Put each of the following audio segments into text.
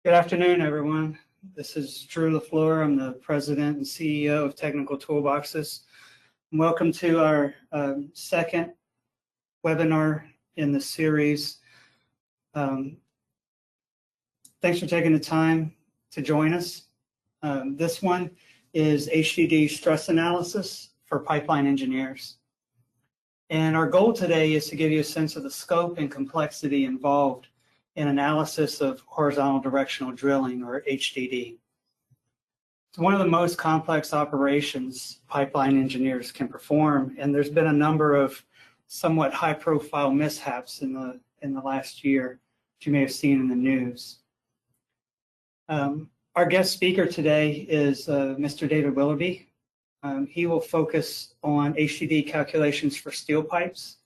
Good afternoon, everyone. This is Drew LaFleur. I'm the president and CEO of Technical Toolboxes. Welcome to our second webinar in the series. Thanks for taking the time to join us. This one is HDD stress analysis for pipeline engineers. And our goal today is to give you a sense of the scope and complexity involved in analysis of horizontal directional drilling, or HDD. It's one of the most complex operations pipeline engineers can perform, and there's been a number of somewhat high-profile mishaps in the last year, which you may have seen in the news. Our guest speaker today is Mr. David Willoughby. He will focus on HDD calculations for steel pipes,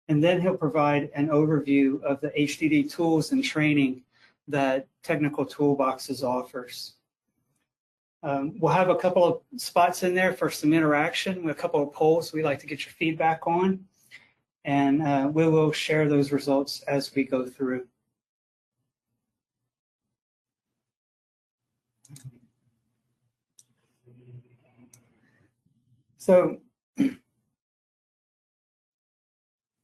and then he'll provide an overview of the HDD tools and training that Technical Toolboxes offers. We'll have a couple of spots in there for some interaction with a couple of polls we'd like to get your feedback on, and we will share those results as we go through. So,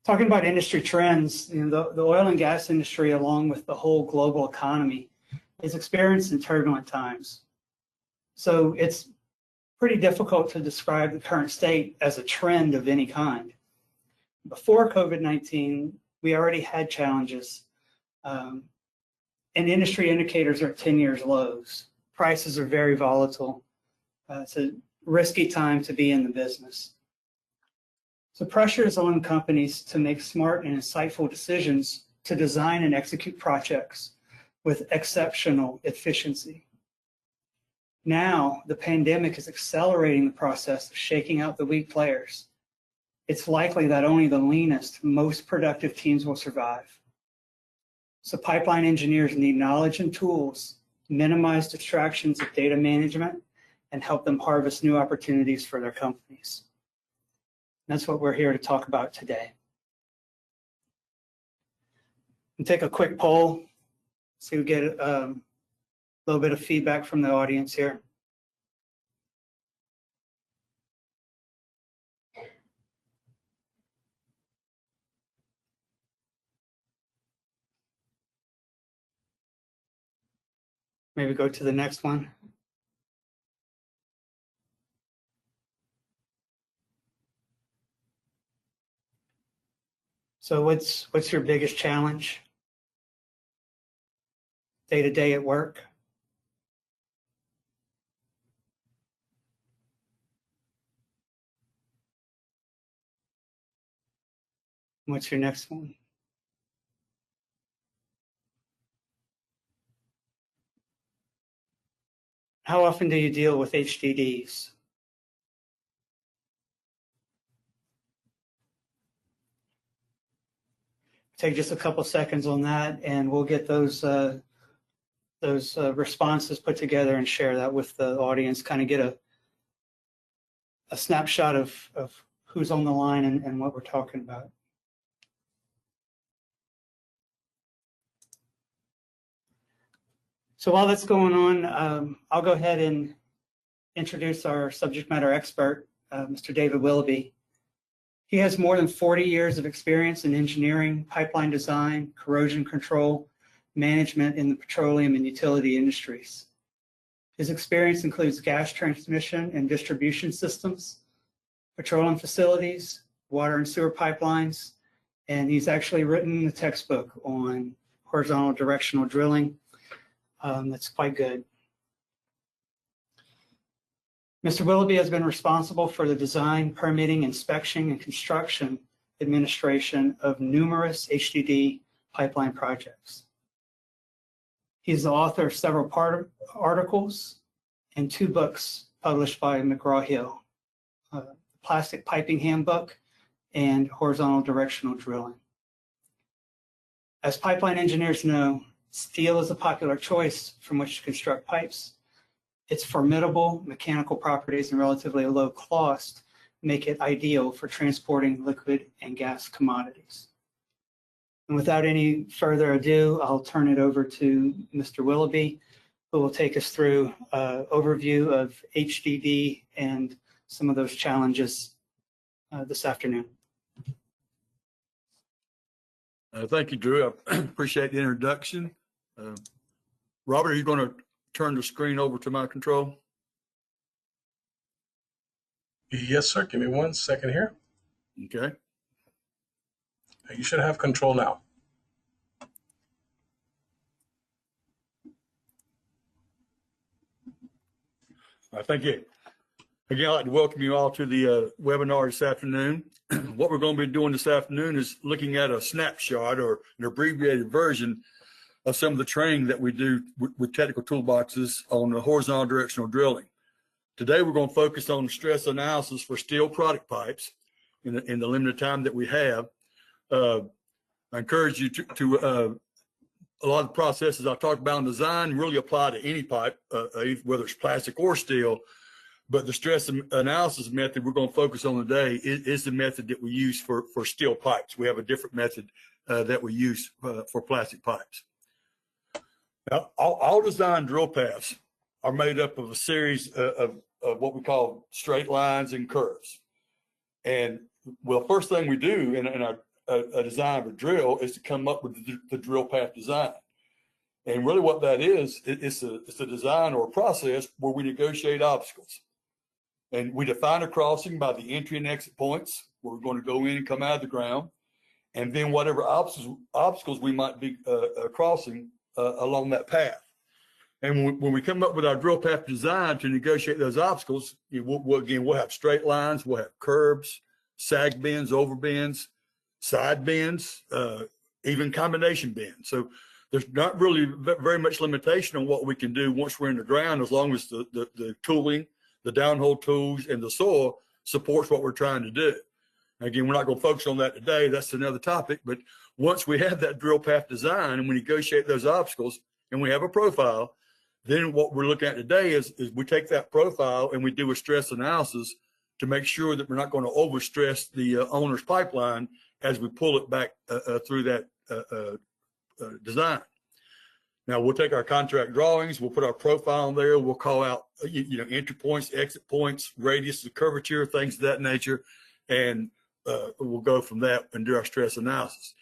talking about industry trends, the oil and gas industry, along with the whole global economy, is experiencing turbulent times. So it's pretty difficult to describe the current state as a trend of any kind. Before COVID-19, we already had challenges, and industry indicators are at 10 years lows. Prices are very volatile. It's a risky time to be in the business. So pressure is on companies to make smart and insightful decisions to design and execute projects with exceptional efficiency. Now, the pandemic is accelerating the process of shaking out the weak players. It's likely that only the leanest, most productive teams will survive. So pipeline engineers need knowledge and tools to minimize distractions of data management and help them harvest new opportunities for their companies. That's what we're here to talk about today. And take a quick poll, so we get a little bit of feedback from the audience here. Maybe go to the next one. So what's your biggest challenge day to day at work? What's your next one? How often do you deal with HDDs? Take just a couple seconds on that, and we'll get those responses put together and share that with the audience, kind of get a snapshot of who's on the line and what we're talking about. So while that's going on, I'll go ahead and introduce our subject matter expert, Mr. David Willoughby. He has more than 40 years of experience in engineering, pipeline design, corrosion control, management in the petroleum and utility industries. His experience includes gas transmission and distribution systems, petroleum facilities, water and sewer pipelines, and he's actually written a textbook on horizontal directional drilling. That's quite good. Mr. Willoughby has been responsible for the design, permitting, inspection, and construction administration of numerous HDD pipeline projects. He's the author of several articles and 2 books published by McGraw-Hill, Plastic Piping Handbook and Horizontal Directional Drilling. As pipeline engineers know, steel is a popular choice from which to construct pipes. Its formidable mechanical properties and relatively low cost make it ideal for transporting liquid and gas commodities. And without any further ado, I'll turn it over to Mr. Willoughby, who will take us through an overview of HDD and some of those challenges this afternoon. Thank you, Drew. I appreciate the introduction. Robert, are you going to turn the screen over to my control? Yes, sir. Give me 1 second here. Okay. You should have control now. Thank you. Again, I'd like to welcome you all to the webinar this afternoon. What we're going to be doing this afternoon is looking at a snapshot or an abbreviated version of some of the training that we do with technical toolboxes on the horizontal directional drilling. Today, we're going to focus on stress analysis for steel product pipes in the limited time that we have. I encourage you to a lot of the processes I talked about in design really apply to any pipe, whether it's plastic or steel. But the stress analysis method we're going to focus on today is the method that we use for steel pipes. We have a different method that we use for plastic pipes. Now, all design drill paths are made up of a series of what we call straight lines and curves. And well, first thing we do in a design of a drill is to come up with the drill path design. And really what that is, it's a design or a process where we negotiate obstacles. And we define a crossing by the entry and exit points where we're going to go in and come out of the ground. And then whatever obstacles we might be crossing along that path. And when we come up with our drill path design to negotiate those obstacles, we'll have straight lines, we'll have curbs, sag bends, over bends, side bends, even combination bends. So there's not really very much limitation on what we can do once we're in the ground, as long as the tooling, the downhole tools, and the soil supports what we're trying to do. Again, we're not going to focus on that today. That's another topic. But once we have that drill path design and we negotiate those obstacles and we have a profile, then what we're looking at today is we take that profile and we do a stress analysis to make sure that we're not going to overstress the owner's pipeline as we pull it back through that design. Now we'll take our contract drawings, we'll put our profile in there, we'll call out entry points, exit points, radius of curvature, things of that nature, and we'll go from that and do our stress analysis.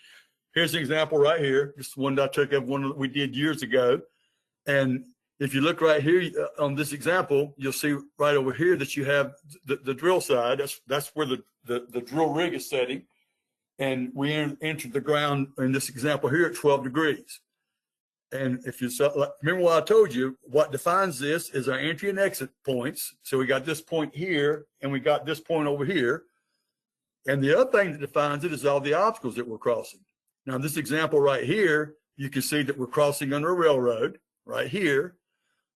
Here's an example right here. This is one that I took of one that we did years ago. And if you look right here on this example, you'll see right over here that you have the drill side. That's where the drill rig is setting. And we entered the ground in this example here at 12 degrees. And if you remember what I told you, what defines this is our entry and exit points. So we got this point here and we got this point over here. And the other thing that defines it is all the obstacles that we're crossing. Now, in this example right here, you can see that we're crossing under a railroad right here.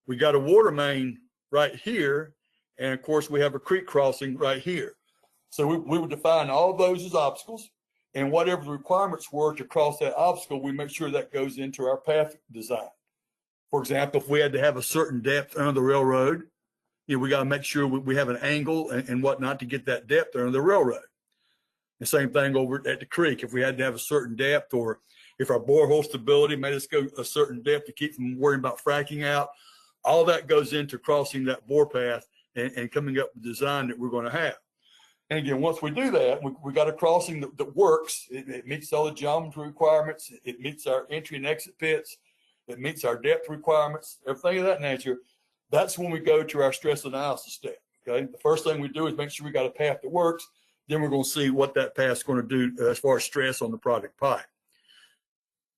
We got a water main right here. And of course, we have a creek crossing right here. So we would define all those as obstacles. And whatever the requirements were to cross that obstacle, we make sure that goes into our path design. For example, if we had to have a certain depth under the railroad, we got to make sure we have an angle and whatnot to get that depth under the railroad. The same thing over at the creek. If we had to have a certain depth, or if our borehole stability made us go a certain depth to keep from worrying about fracking out, all that goes into crossing that bore path and coming up with the design that we're going to have. And again, once we do that, we got a crossing that works. It meets all the geometry requirements. It meets our entry and exit pits. It meets our depth requirements, everything of that nature. That's when we go to our stress analysis step. Okay, the first thing we do is make sure we got a path that works. Then we're going to see what that path is going to do as far as stress on the product pipe.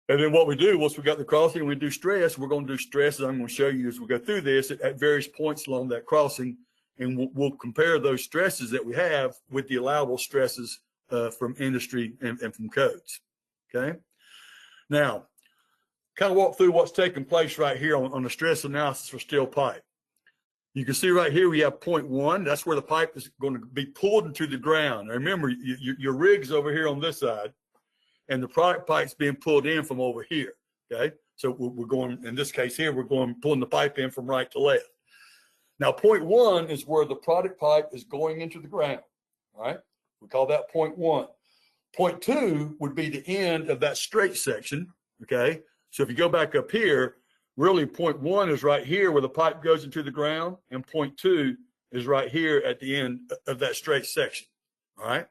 And then what we do, once we got the crossing and we do stress, we're going to do stress, as I'm going to show you as we go through this, at various points along that crossing. And we'll compare those stresses that we have with the allowable stresses from industry and from codes. Okay. Now, kind of walk through what's taking place right here on the stress analysis for steel pipe. You can see right here we have point 1. That's where the pipe is going to be pulled into the ground. Now remember, your rig's over here on this side, and the product pipe's being pulled in from over here. Okay. So we're going, in this case here, pulling the pipe in from right to left. Now, point 1 is where the product pipe is going into the ground, all right? We call that point 1. Point 2 would be the end of that straight section, okay? So if you go back up here, really point 1 is right here where the pipe goes into the ground, and point 2 is right here at the end of that straight section, all right?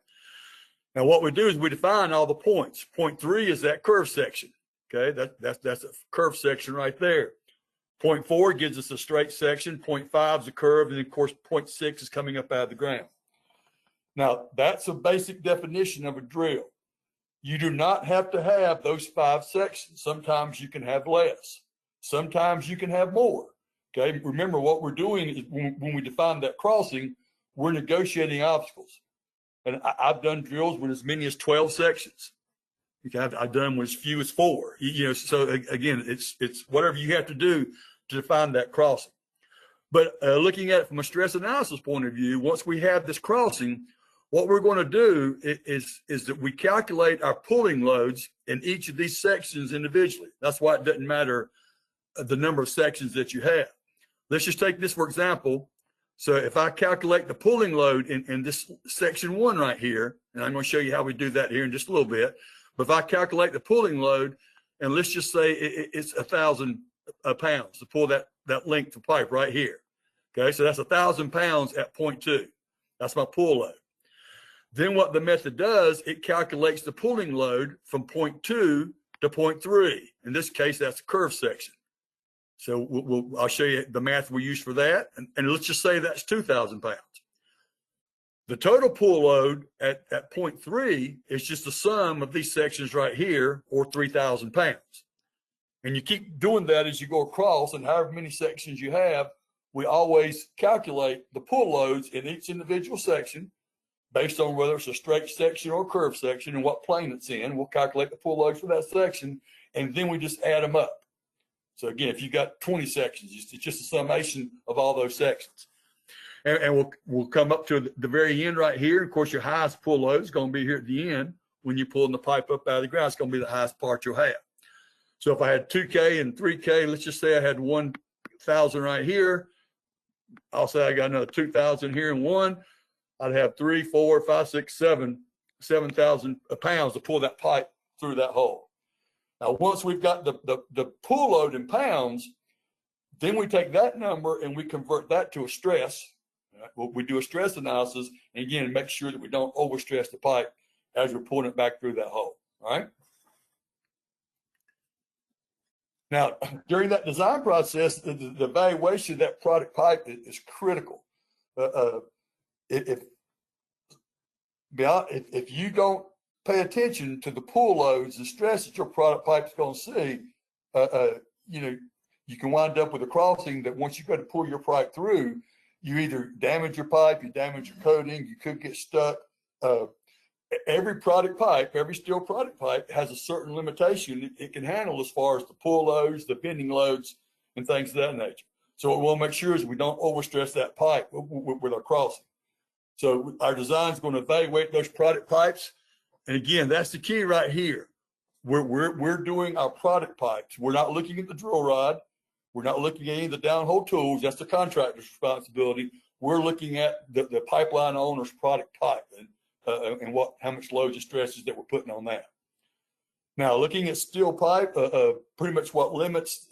Now what we do is we define all the points. Point 3 is that curve section, okay? That's a curve section right there. Point 4 gives us a straight section. Point 5 is a curve, and of course point 6 is coming up out of the ground. Now, that's a basic definition of a drill. You do not have to have those 5 sections. Sometimes you can have less. Sometimes you can have more. Okay, remember what we're doing is when we define that crossing, we're negotiating obstacles. And I've done drills with as many as 12 sections. Okay, I've done with as few as 4. You know, so again, it's whatever you have to do to define that crossing. But looking at it from a stress analysis point of view, once we have this crossing, what we're going to do is that we calculate our pulling loads in each of these sections individually. That's why it doesn't matter the number of sections that you have. Let's just take this for example. So if I calculate the pulling load in this section 1 right here, and I'm going to show you how we do that here in just a little bit. But if I calculate the pulling load, and let's just say it's 1,000 pounds to pull that length of pipe right here. Okay, so that's 1,000 pounds at point 2. That's my pull load. Then what the method does, it calculates the pulling load from point 2 to point 3. In this case, that's a curve section. So I'll show you the math we use for that. And let's just say that's 2,000 pounds. The total pull load at point 3 is just the sum of these sections right here, or 3,000 pounds. And you keep doing that as you go across, and however many sections you have, we always calculate the pull loads in each individual section based on whether it's a straight section or a curved section and what plane it's in. We'll calculate the pull loads for that section, and then we just add them up. So again, if you've got 20 sections, it's just a summation of all those sections. And we'll come up to the very end right here. Of course, your highest pull load is going to be here at the end when you're pulling the pipe up out of the ground. It's going to be the highest part you'll have. So if I had 2K and 3K, let's just say I had 1,000 right here. I'll say I got another 2,000 here and 1. I'd have 3, 4, 5, 6, 7,000 pounds to pull that pipe through that hole. Now, once we've got the pull load in pounds, then we take that number and we convert that to a stress. Right? We do a stress analysis, and again, make sure that we don't overstress the pipe as we're pulling it back through that hole. All right. Now, during that design process, the evaluation of that product pipe is critical. If you don't pay attention to the pull loads and stress that your product pipe is going to see, you can wind up with a crossing that once you go to pull your pipe through, you either damage your pipe, you damage your coating, you could get stuck. Every product pipe, every steel product pipe has a certain limitation it can handle as far as the pull loads, the bending loads, and things of that nature. So what we want to make sure is we don't overstress that pipe with our crossing. So our design is going to evaluate those product pipes. And again, that's the key right here. We're doing our product pipes. We're not looking at the drill rod. We're not looking at any of the downhole tools. That's the contractor's responsibility. We're looking at the pipeline owner's product pipe and how much loads and stresses that we're putting on that. Now, looking at steel pipe, pretty much what limits,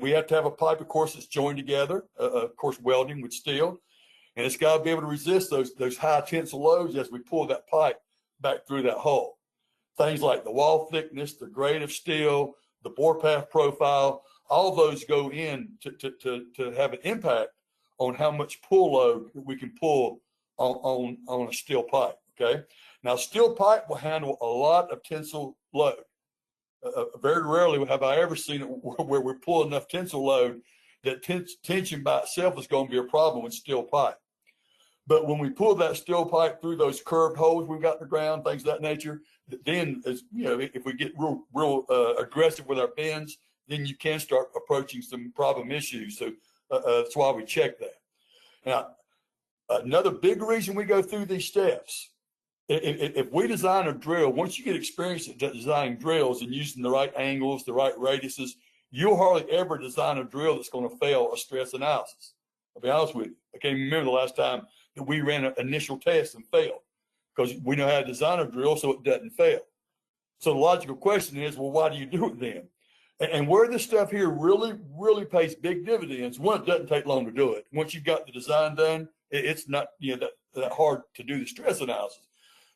we have to have a pipe, of course, that's joined together, of course, welding with steel. And it's got to be able to resist those high tensile loads as we pull that pipe back through that hole. Things like the wall thickness, the grade of steel, the bore path profile, all those go in to have an impact on how much pull load we can pull on a steel pipe, okay? Now, steel pipe will handle a lot of tensile load. Very rarely have I ever seen it where we pull enough tensile load that tension by itself is going to be a problem with steel pipe. But when we pull that steel pipe through those curved holes we've got in the ground, things of that nature, then if we get real aggressive with our bends, then you can start approaching some problem issues. So that's why we check that. Now, another big reason we go through these steps, if we design a drill, once you get experience at designing drills and using the right angles, the right radiuses, you'll hardly ever design a drill that's going to fail a stress analysis. I'll be honest with you. I can't remember the last time that we ran an initial test and failed. because we know how to design a drill so it doesn't fail. So the logical question is, well, why do you do it then? And where this stuff here really, really pays big dividends, one, it doesn't take long to do it. Once you've got the design done, it's not that hard to do the stress analysis.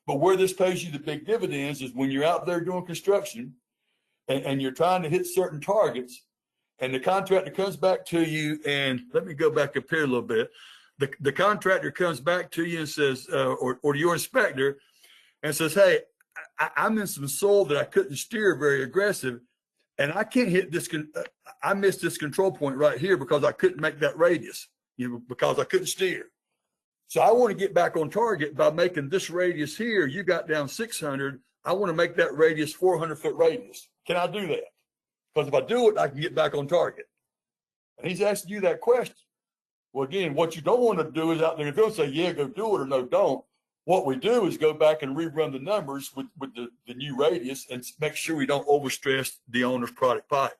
But where this pays you the big dividends is when you're out there doing construction and you're trying to hit certain targets, and the contractor comes back to you, and let me go back up here a little bit. The contractor comes back to you and says, or to your inspector, and says, hey, I'm in some soil that I couldn't steer very aggressive, and I can't hit this. I missed this control point right here because I couldn't make that radius, because I couldn't steer. So I want to get back on target by making this radius here. You got down 600. I want to make that radius 400-foot radius. Can I do that? Because if I do it, I can get back on target. And he's asking you that question. Well, again, what you don't want to do is out there and say, yeah, go do it, or no, don't. What we do is go back and rerun the numbers with the new radius and make sure we don't overstress the owner's product pipe.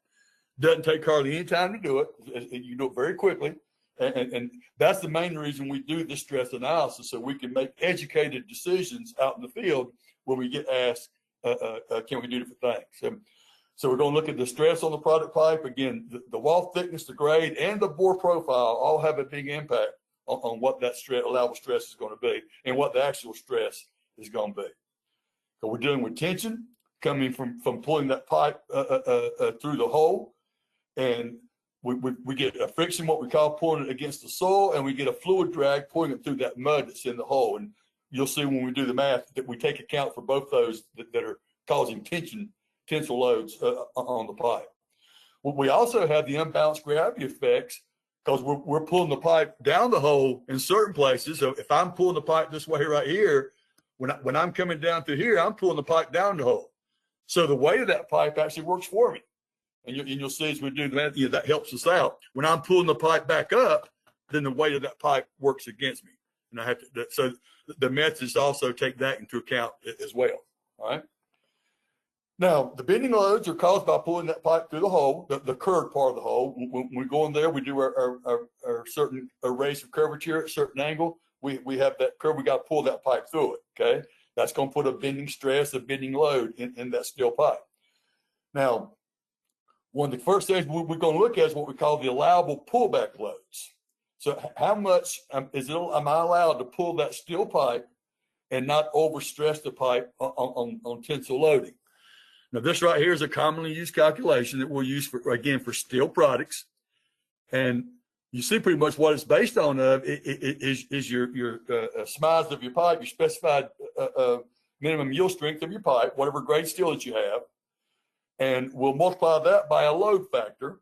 Doesn't take hardly any time to do it. You do it very quickly. And that's the main reason we do this stress analysis, so we can make educated decisions out in the field when we get asked, can we do different things? So we're going to look at the stress on the product pipe. Again, the wall thickness, the grade, and the bore profile all have a big impact on what that allowable stress is going to be and what the actual stress is going to be. So we're dealing with tension coming from pulling that pipe through the hole, and we get a friction, what we call pulling it against the soil, and we get a fluid drag pulling it through that mud that's in the hole. And you'll see when we do the math that we take account for both those that are causing tensile loads on the pipe. We also have the unbalanced gravity effects because we're pulling the pipe down the hole in certain places. So if I'm pulling the pipe this way right here, when I'm coming down through here, I'm pulling the pipe down the hole. So the weight of that pipe actually works for me. And you'll see as we do that, that helps us out. When I'm pulling the pipe back up, then the weight of that pipe works against me. And I have to, so the methods also take that into account as well. All right. Now, the bending loads are caused by pulling that pipe through the hole, the curved part of the hole. When we go in there, we do our certain arrays of curvature at a certain angle. We have that curve, we got to pull that pipe through it, okay? That's going to put a bending stress, a bending load in that steel pipe. Now, one of the first things we're going to look at is what we call the allowable pullback loads. So how much am I allowed to pull that steel pipe and not overstress the pipe on tensile loading? Now, this right here is a commonly used calculation that we'll use for steel products. And you see pretty much what it's based on is your SMIs of your pipe, your specified minimum yield strength of your pipe, whatever grade steel that you have. And we'll multiply that by a load factor.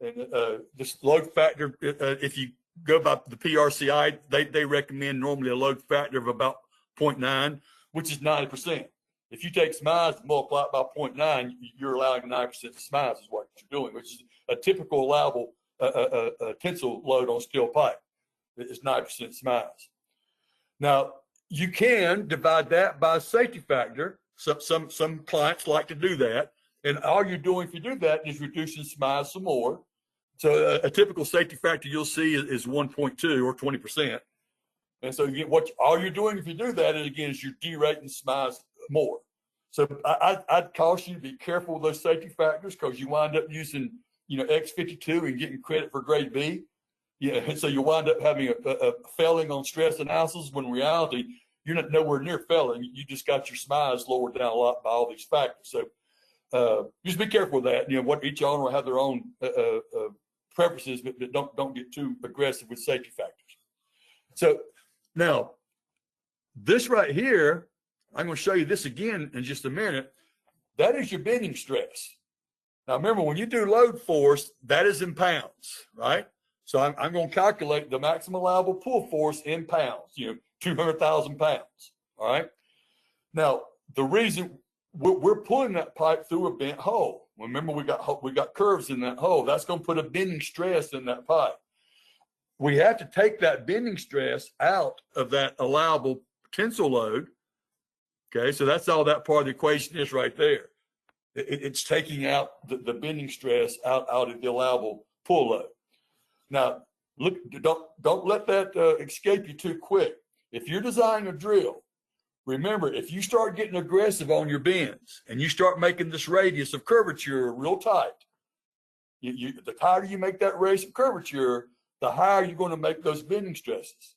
And this load factor, if you go by the PRCI, they recommend normally a load factor of about 0.9, which is 90%. If you take SMIs and multiply it by 0.9, you're allowing 9% SMIs is what you're doing, which is a typical allowable tensile load on steel pipe. It's 9% SMIs. Now, you can divide that by a safety factor. Some clients like to do that. And all you're doing if you do that is reducing SMIs some more. So a typical safety factor you'll see is 1.2 or 20%. And so again, all you're doing if you do that is you're derating SMIs more. So I'd caution you to be careful with those safety factors because you wind up using X52 and getting credit for grade B. Yeah, and so you wind up having a failing on stress analysis when in reality you're not nowhere near failing. You just got your SMIs lowered down a lot by all these factors. So just be careful with that. What each owner will have their own preferences, but don't get too aggressive with safety factors. So now this right here, I'm going to show you this again in just a minute. That is your bending stress. Now remember, when you do load force, that is in pounds, right? So I'm going to calculate the maximum allowable pull force in pounds, 200,000 pounds, all right? Now, the reason we're pulling that pipe through a bent hole. Remember, we got curves in that hole. That's going to put a bending stress in that pipe. We have to take that bending stress out of that allowable tensile load. Okay, so that's all that part of the equation is right there. It's taking out the bending stress out of the allowable pull load. Now, look, don't let that escape you too quick. If you're designing a drill remember, if you start getting aggressive on your bends and you start making this radius of curvature real tight, the tighter you make that radius of curvature, the higher you're going to make those bending stresses.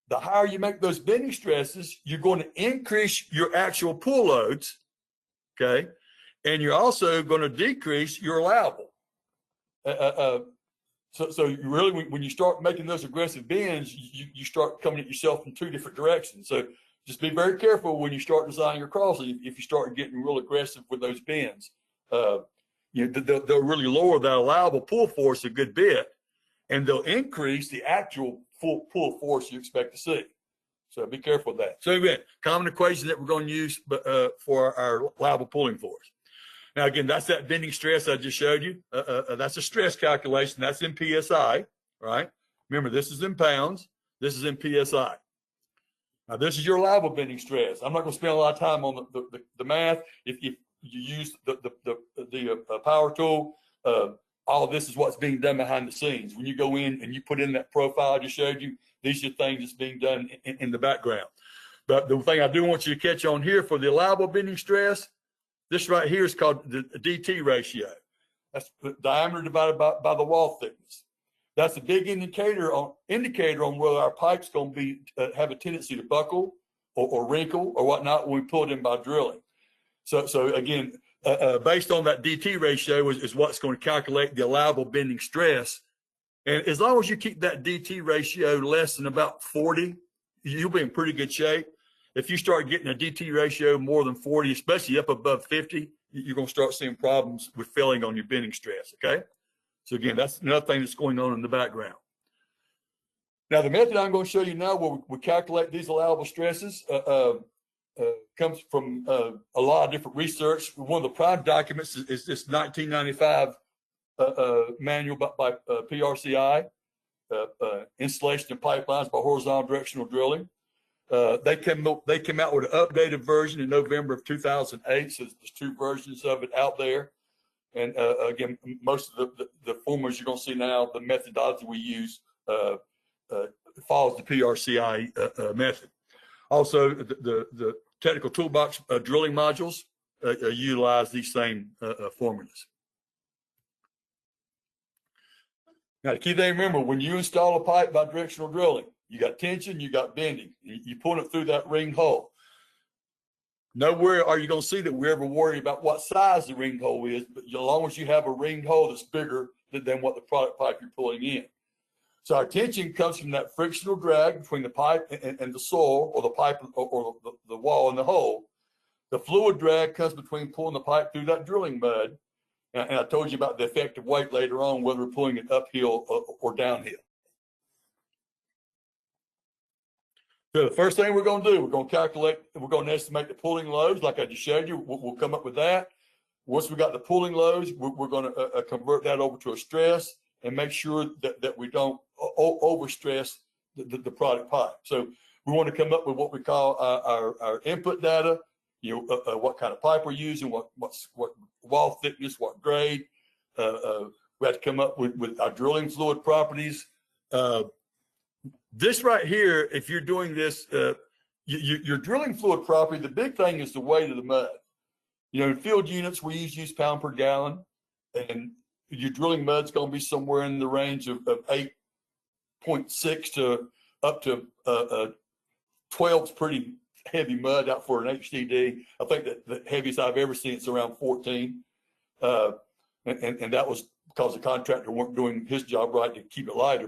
The higher you make those bending stresses, you're going to increase your actual pull loads, okay? And you're also going to decrease your allowable. So you really, when you start making those aggressive bends, you start coming at yourself in two different directions. So just be very careful when you start designing your crossing. If you start getting real aggressive with those bends, they'll really lower that allowable pull force a good bit, and they'll increase the actual full pull force you expect to see. So be careful with that. So again, common equation that we're going to use for our allowable pulling force. Now, again, that's that bending stress I just showed you. That's a stress calculation. That's in PSI, right? Remember, this is in pounds. This is in PSI. Now, this is your allowable bending stress. I'm not going to spend a lot of time on the math. If you use the power tool, all of this is what's being done behind the scenes. When you go in and you put in that profile I just showed you, these are things that's being done in the background. But the thing I do want you to catch on here for the allowable bending stress, this right here is called the DT ratio. That's the diameter divided by the wall thickness. That's a big indicator on whether our pipe's going to be have a tendency to buckle or wrinkle or whatnot when we pull it in by drilling. So again, based on that DT ratio is what's going to calculate the allowable bending stress. And as long as you keep that DT ratio less than about 40, you'll be in pretty good shape. If you start getting a DT ratio more than 40, especially up above 50, you're going to start seeing problems with failing on your bending stress, okay? So again, that's another thing that's going on in the background. Now, the method I'm going to show you now where we calculate these allowable stresses comes from a lot of different research. One of the prime documents is this 1995 manual by PRCI, Installation of Pipelines by Horizontal Directional Drilling. They came out with an updated version in November of 2008, so there's two versions of it out there. And again, most of the formulas you're going to see now, the methodology we use follows the PRCI method. Also, the technical toolbox drilling modules utilize these same formulas. Now, the key thing to remember, when you install a pipe by directional drilling, you got tension, you got bending. You pull it through that ring hole. Nowhere are you going to see that we ever worry about what size the ring hole is, but as long as you have a ring hole that's bigger than what the product pipe you're pulling in. So our tension comes from that frictional drag between the pipe and the soil, or the pipe or the wall in the hole. The fluid drag comes between pulling the pipe through that drilling mud. And I told you about the effective weight later on, whether we're pulling it uphill or downhill. So the first thing we're going to do, we're going to estimate the pulling loads, like I just showed you. We'll come up with that. Once we got the pulling loads, we're going to convert that over to a stress and make sure that we don't overstress the product pipe. So we want to come up with what we call our input data. What kind of pipe we're using, what wall thickness, what grade. We have to come up with our drilling fluid properties. This right here, if you're doing this, your drilling fluid property, the big thing is the weight of the mud. In field units, we use pound per gallon, and your drilling mud's going to be somewhere in the range of 8.6 to up to 12 is pretty heavy mud out for an HDD. I think that the heaviest I've ever seen is around 14. And that was because the contractor weren't doing his job right to keep it lighter.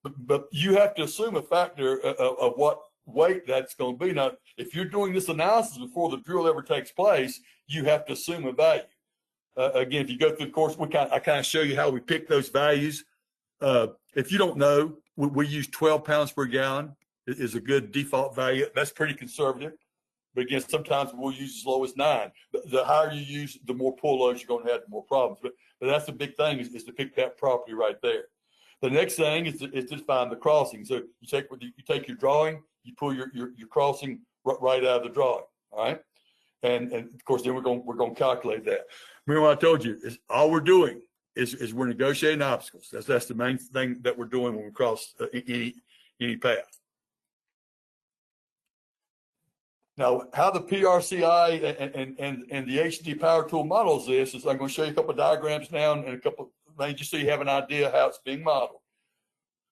But you have to assume a factor of what weight that's going to be. Now, if you're doing this analysis before the drill ever takes place, you have to assume a value. Again, if you go through the course, I kind of show you how we pick those values. If you don't know, we use 12 pounds per gallon is a good default value. That's pretty conservative. But again, sometimes we'll use as low as 9. The higher you use, the more pull loads you're going to have, the more problems. But that's the big thing is to pick that property right there. The next thing is to find the crossing. So you take your drawing, you pull your crossing right out of the drawing. All right, and of course then we're going to calculate that. Remember what I told you is all we're doing is we're negotiating obstacles. That's the main thing that we're doing when we cross any path. Now, how the PRCI and the HDD power tool models this is I'm going to show you a couple of diagrams now and a couple of things just so you have an idea how it's being modeled.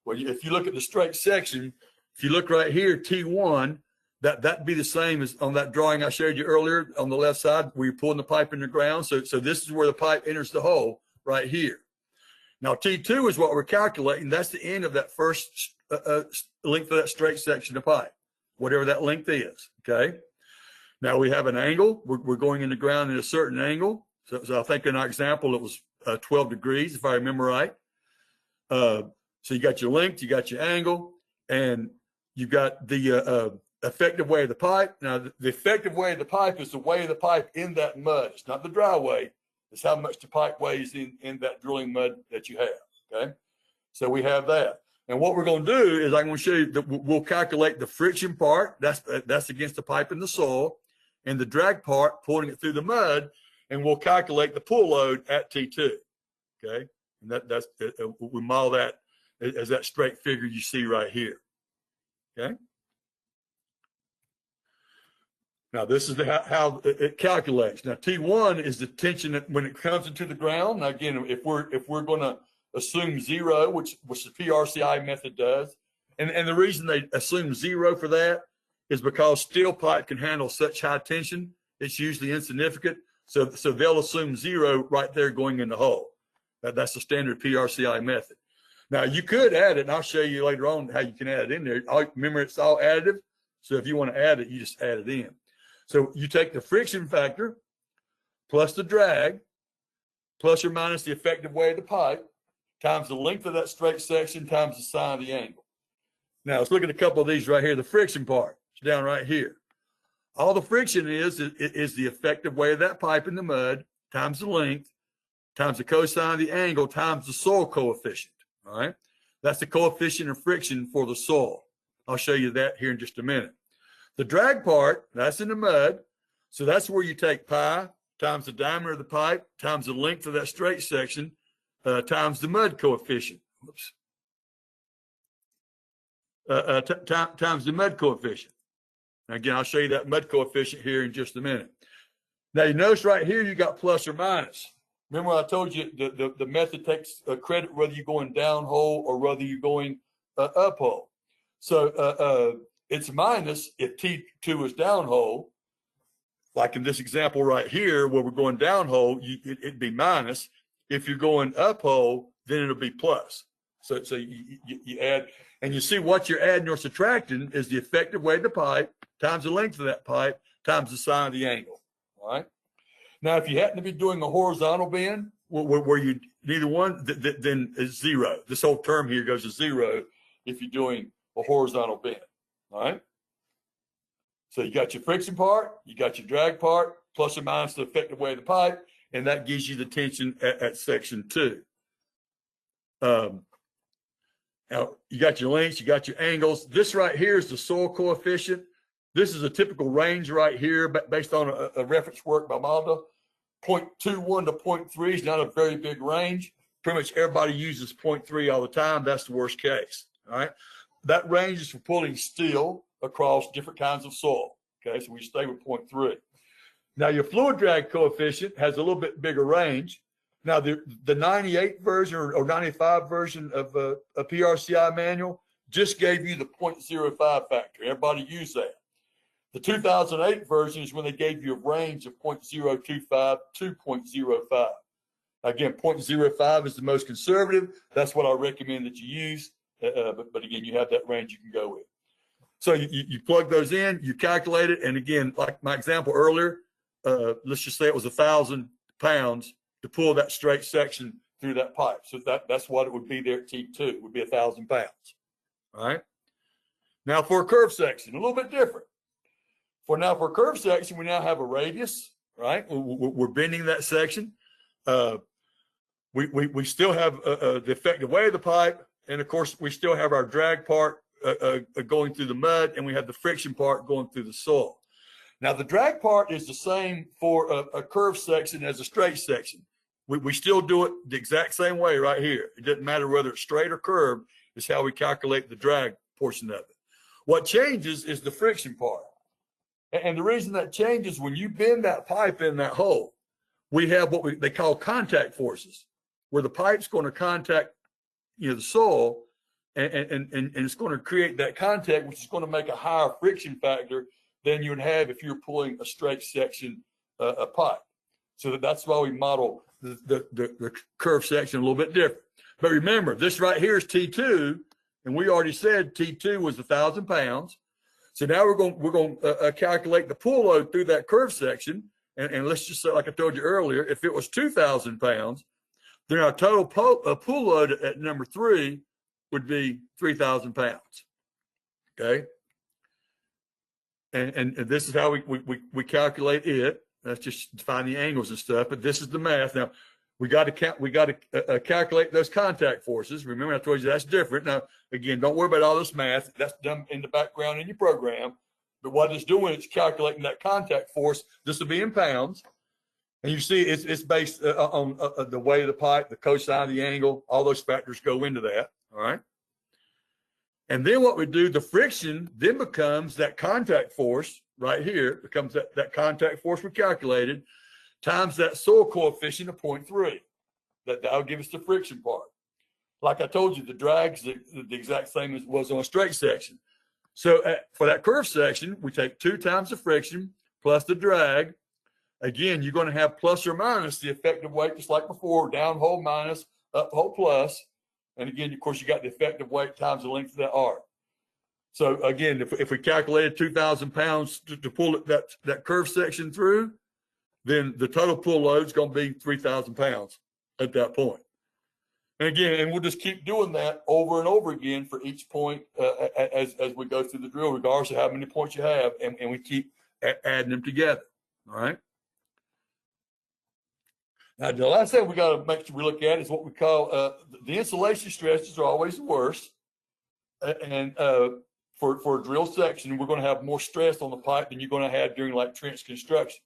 Well, if you look at the straight section, if you look right here, T1, that'd be the same as on that drawing I showed you earlier on the left side where you're pulling the pipe in the ground. So this is where the pipe enters the hole right here. Now, T2 is what we're calculating. That's the end of that first length of that straight section of pipe, whatever that length is, okay? Now, we have an angle. We're going in the ground at a certain angle. So I think in our example, it was 12 degrees, if I remember right. So you got your length, you got your angle, and you got the effective weight of the pipe. Now, the effective weight of the pipe is the weight of the pipe in that mud. It's not the dry weight. It's how much the pipe weighs in that drilling mud that you have, okay? So we have that. And what we're going to do is I'm going to show you that we'll calculate the friction part. That's against the pipe in the soil, and the drag part, pulling it through the mud, and we'll calculate the pull load at T2, okay? And that's we model that as that straight figure you see right here, okay? Now, this is how it calculates. Now, T1 is the tension that when it comes into the ground. Now, again, if we're going to assume zero, which the PRCI method does, and the reason they assume zero for that is because steel pipe can handle such high tension, it's usually insignificant. So they'll assume zero right there going in the hole. That's the standard PRCI method. Now, you could add it, and I'll show you later on how you can add it in there. Remember, it's all additive. So if you want to add it, you just add it in. So you take the friction factor plus the drag plus or minus the effective weight of the pipe times the length of that straight section times the sine of the angle. Now let's look at a couple of these right here. The friction part is down right here. All the friction is the effective weight of that pipe in the mud times the length times the cosine of the angle times the soil coefficient. All right. That's the coefficient of friction for the soil. I'll show you that here in just a minute. The drag part, that's in the mud. So that's where you take pi times the diameter of the pipe times the length of that straight section times the mud coefficient. Whoops. Times the mud coefficient. Now, again, I'll show you that mud coefficient here in just a minute. Now, you notice right here you got plus or minus. Remember I told you the method takes credit whether you're going downhole or whether you're going uphole. So it's minus if T2 is downhole, like in this example right here where we're going downhole, it'd be minus. If you're going uphole, then it'll be plus. So you add, and you see what you're adding or subtracting is the effective weight of the pipe times the length of that pipe times the sine of the angle. All right. Now, if you happen to be doing a horizontal bend where you neither one, then it's zero. This whole term here goes to zero if you're doing a horizontal bend. All right. So you got your friction part, you got your drag part, plus or minus the effective weight of the pipe, and that gives you the tension at section 2. Now you got your lengths, you got your angles. This right here is the soil coefficient. This is a typical range right here, based on a reference work by Malda. 0.21 to 0.3 is not a very big range. Pretty much everybody uses 0.3 all the time. That's the worst case. All right. That range is for pulling steel across different kinds of soil. Okay, so we stay with 0.3. Now your fluid drag coefficient has a little bit bigger range. Now the 98 version or 95 version of a PRCI manual just gave you the 0.05 factor. Everybody used that. The 2008 version is when they gave you a range of 0.025 to 0.05. Again, 0.05 is the most conservative. That's what I recommend that you use. But again, you have that range you can go with. So you plug those in, you calculate it, and again, like my example earlier, let's just say it was 1,000 pounds to pull that straight section through that pipe. So that's what it would be there at T2. It would be 1,000 pounds. All right. Now for a curve section, a little bit different. For a curve section, we now have a radius, right? We're bending that section. We still have the effective weight of the pipe. And of course, we still have our drag part going through the mud, and we have the friction part going through the soil. Now, the drag part is the same for a curved section as a straight section. We still do it the exact same way right here. It doesn't matter whether it's straight or curved. It's how we calculate the drag portion of it. What changes is the friction part. And the reason that changes, when you bend that pipe in that hole, we have what they call contact forces, where the pipe's going to contact, the soil, and it's going to create that contact, which is going to make a higher friction factor than you would have if you're pulling a straight section a pipe. So that's why we model the curved section a little bit different. But remember, this right here is T2, and we already said T2 was 1,000 pounds. So now we're going to calculate the pull load through that curved section, and let's just say, like I told you earlier, if it was 2,000 pounds, then our total pull load at number 3 would be 3,000 pounds. Okay, and this is how we calculate it. Let's just find the angles and stuff. But this is the math. Now we got to calculate those contact forces. Remember, I told you that's different. Now again, don't worry about all this math. That's done in the background in your program. But what it's doing is calculating that contact force. This will be in pounds. And you see it's based on the weight of the pipe, the cosine, the angle, all those factors go into that, all right? And then what we do, the friction then becomes that contact force right here, becomes that contact force we calculated, times that soil coefficient of 0.3. That'll give us the friction part. Like I told you, the drag's the exact same as it was on a straight section. So for that curved section, we take 2 times the friction plus the drag. Again, you're going to have plus or minus the effective weight, just like before, down hole minus, up hole plus. And again, of course, you got the effective weight times the length of that arc. So again, if we calculated 2,000 pounds to pull that curved section through, then the total pull load is going to be 3,000 pounds at that point. And again, and we'll just keep doing that over and over again for each point as we go through the drill, regardless of how many points you have, and we keep adding them together, all right? Now, the last thing we got to make sure we look at is what we call the insulation stresses are always the worst. And for a drill section, we're going to have more stress on the pipe than you're going to have during like trench construction.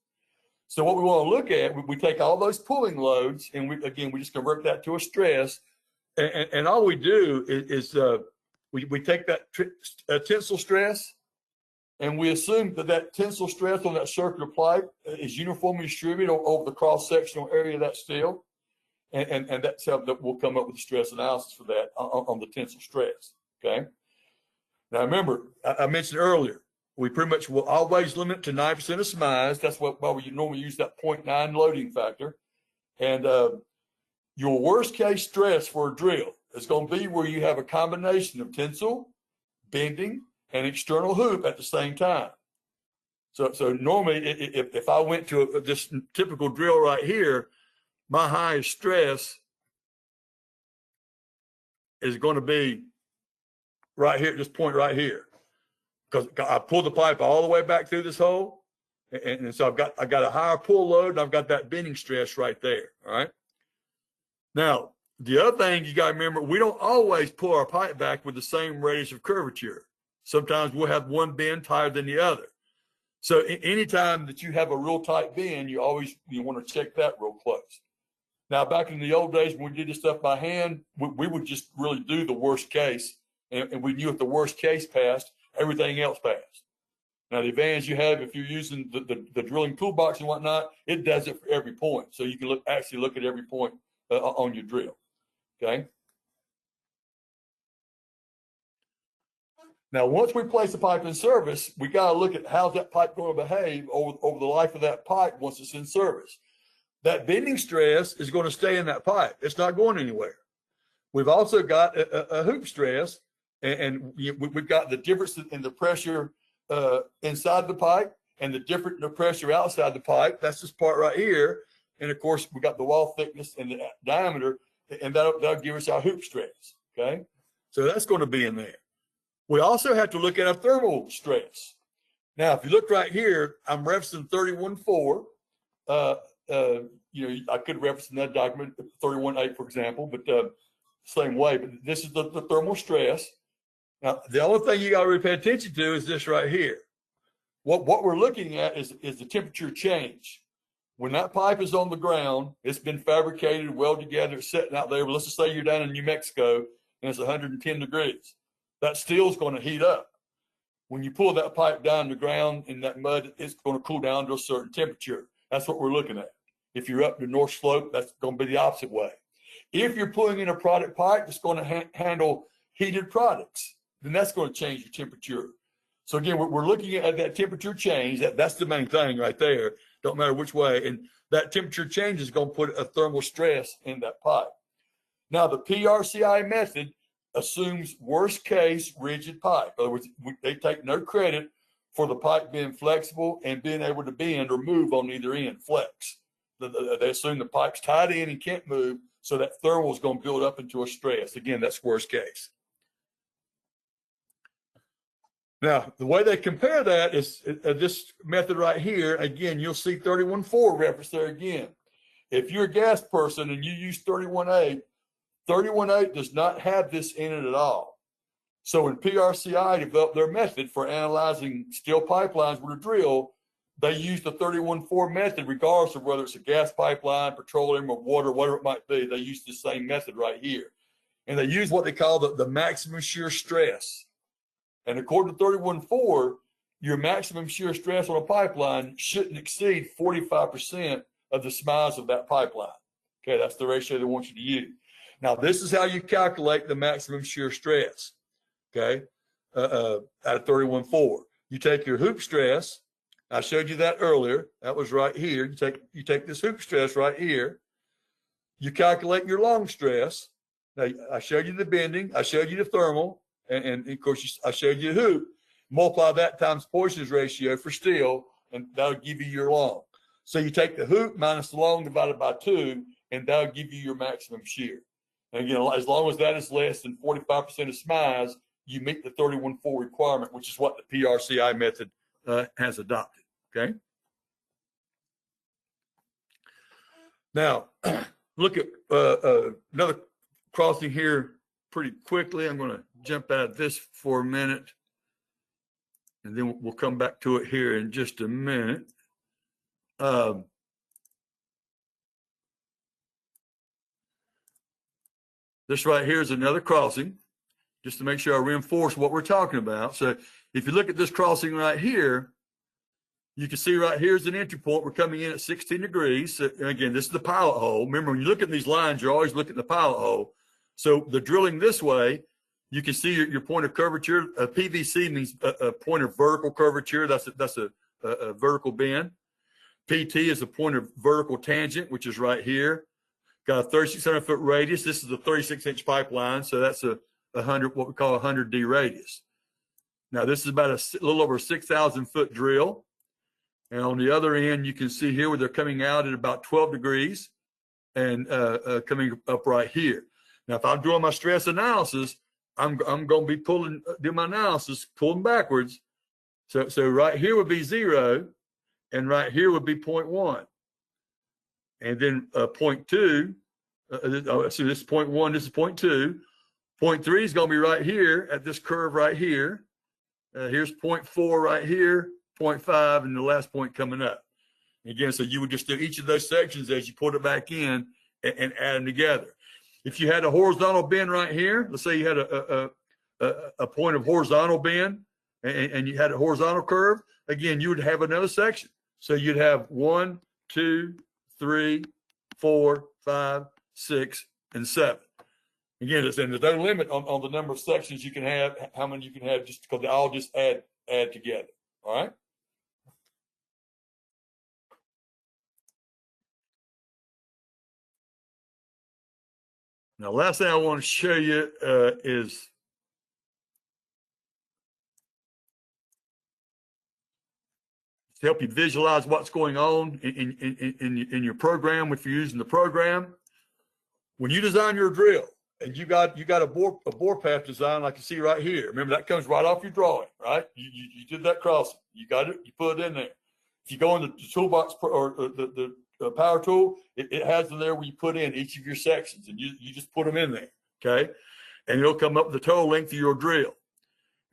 So what we want to look at, we take all those pulling loads, and we just convert that to a stress. And all we do is we take that tensile stress, and we assume that tensile stress on that circular pipe is uniformly distributed over the cross-sectional area of that steel. And that's how we'll come up with the stress analysis for that on the tensile stress, okay? Now, remember, I mentioned earlier, we pretty much will always limit to 9% of SMIs. That's why we normally use that 0.9 loading factor. And your worst case stress for a drill is going to be where you have a combination of tensile, bending, and external hoop at the same time. So normally, if I went to this typical drill right here, my highest stress is going to be right here, this point right here, because I pull the pipe all the way back through this hole, and so I got a higher pull load, and I've got that bending stress right there. All right. Now, the other thing you got to remember, we don't always pull our pipe back with the same radius of curvature. Sometimes we'll have one bend higher than the other. So anytime that you have a real tight bend, you want to check that real close. Now, back in the old days when we did this stuff by hand, we would just really do the worst case, and we knew if the worst case passed, everything else passed. Now, the advantage you have if you're using the drilling toolbox and whatnot, it does it for every point. So you can actually look at every point on your drill, okay? Now, once we place the pipe in service, we got to look at how's that pipe going to behave over the life of that pipe once it's in service. That bending stress is going to stay in that pipe. It's not going anywhere. We've also got a hoop stress, and we've got the difference in the pressure inside the pipe and the pressure outside the pipe. That's this part right here. And of course, we got the wall thickness and the diameter, and that'll give us our hoop stress, okay? So that's going to be in there. We also have to look at our thermal stress. Now, if you look right here, I'm referencing 31.4. I could reference another document, 31.8, for example, but same way. But this is the thermal stress. Now, the only thing you got to really pay attention to is this right here. What we're looking at is the temperature change. When that pipe is on the ground, it's been fabricated, welded together, it's sitting out there. But let's just say you're down in New Mexico and it's 110 degrees. That steel is going to heat up. when you pull that pipe down the ground in that mud, it's going to cool down to a certain temperature. That's what we're looking at. If you're up the north slope, that's going to be the opposite way. If you're pulling in a product pipe that's going to handle heated products, then that's going to change your temperature. So again, we're looking at that temperature change. That's the main thing right there. Don't matter which way. And that temperature change is going to put a thermal stress in that pipe. Now, the PRCI method assumes worst case rigid pipe. In other words, they take no credit for the pipe being flexible and being able to bend or move on either end, flex. They assume the pipe's tied in and can't move, so that thermal is going to build up into a stress. Again, that's worst case. Now, the way they compare that is this method right here. Again, you'll see 31.4 reference there again. If you're a gas person and you use 31.8, 31.8 does not have this in it at all. So when PRCI developed their method for analyzing steel pipelines with a drill, they use the 31.4 method regardless of whether it's a gas pipeline, petroleum, or water, whatever it might be. They use the same method right here. And they use what they call the maximum shear stress. And according to 31.4, your maximum shear stress on a pipeline shouldn't exceed 45% of the SMIs of that pipeline. Okay, that's the ratio they want you to use. Now, this is how you calculate the maximum shear stress, okay, out of 31.4. You take your hoop stress. I showed you that earlier. That was right here. You take this hoop stress right here. You calculate your long stress. Now, I showed you the bending. I showed you the thermal. And of course, I showed you the hoop. Multiply that times Poisson's ratio for steel, and that'll give you your long. So you take the hoop minus the long divided by 2, and that'll give you your maximum shear. And again, as long as that is less than 45% of SMIs, you meet the 31.4 requirement, which is what the PRCI method has adopted. Okay. Now, look at another crossing here pretty quickly. I'm going to jump out of this for a minute, and then we'll come back to it here in just a minute. This right here is another crossing, just to make sure I reinforce what we're talking about. So if you look at this crossing right here, you can see right here is an entry point. We're coming in at 16 degrees. So, again, this is the pilot hole. Remember, when you look at these lines, you're always looking at the pilot hole. So the drilling this way, you can see your point of curvature. PVC means a point of vertical curvature. That's a vertical bend. PT is a point of vertical tangent, which is right here. Got a 3,600-foot radius. This is a 36-inch pipeline, so that's a 100, what we call a 100D radius. Now, this is about a little over 6,000-foot drill. And on the other end, you can see here where they're coming out at about 12 degrees and coming up right here. Now, if I'm doing my stress analysis, I'm going to be doing my analysis, pulling backwards. So right here would be 0, and right here would be 0.1. And then 0.2, so this is 0.1, this is 0.2. 0.3 is going to be right here at this curve right here. Here's 0.4 right here, 0.5, and the last point coming up. Again, so you would just do each of those sections as you put it back in and add them together. If you had a horizontal bend right here, let's say you had a point of horizontal bend and you had a horizontal curve, again, you would have another section. So you'd have 1, 2, 3, 4, 5, 6, and 7. Again, there's no limit on the number of sections you can have, how many you can have, just because they all just add together. All right. Now, last thing I want to show you is to help you visualize what's going on in your program if you're using the program. When you design your drill and you got a bore path design like you see right here, remember that comes right off your drawing, right? You did that crossing, you got it, you put it in there. If you go in the toolbox or the power tool, it has in there where you put in each of your sections, and you just put them in there, okay? And it'll come up with the total length of your drill.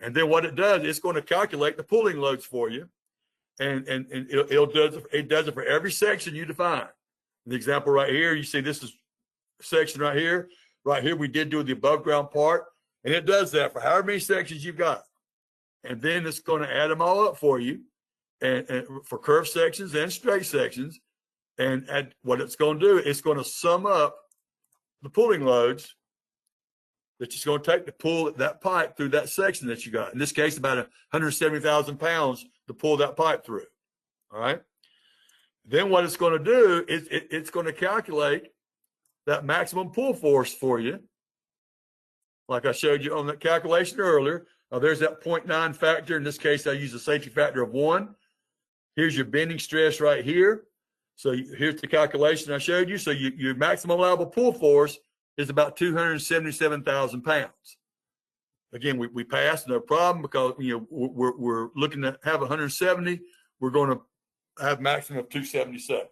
And then what it does, it's going to calculate the pulling loads for you, and it does it for every section you define. In the example right here, you see this is section right here. Right here, we did do the above ground part, and it does that for however many sections you've got. and then it's going to add them all up for you, and for curved sections and straight sections. And what it's going to do, it's going to sum up the pulling loads that it's going to take to pull that pipe through that section that you got. In this case, about 170,000 pounds to pull that pipe through. All right. Then what it's going to do is it's going to calculate that maximum pull force for you. Like I showed you on that calculation earlier. There's that 0.9 factor. In this case, I use a safety factor of 1. Here's your bending stress right here. So here's the calculation I showed you. So your maximum allowable pull force is about 277,000 pounds. Again, we passed, no problem, because we're looking to have 170. We're going to have maximum of 277.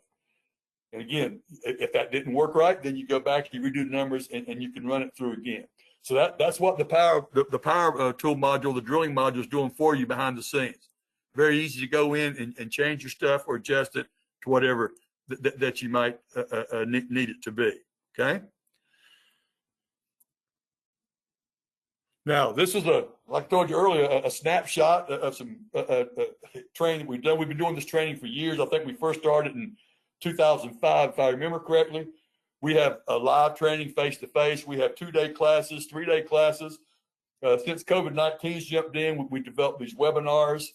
And again, if that didn't work right, then you go back, you redo the numbers, and you can run it through again. So that's what the power tool module, the drilling module, is doing for you behind the scenes. Very easy to go in and change your stuff or adjust it to whatever that you might need it to be. Okay. Now, this is like I told you earlier, a snapshot of some training we've done. We've been doing this training for years. I think we first started in 2005, if I remember correctly. We have a live training face-to-face. We have 2-day classes, 3-day classes. Since COVID-19's jumped in, we developed these webinars.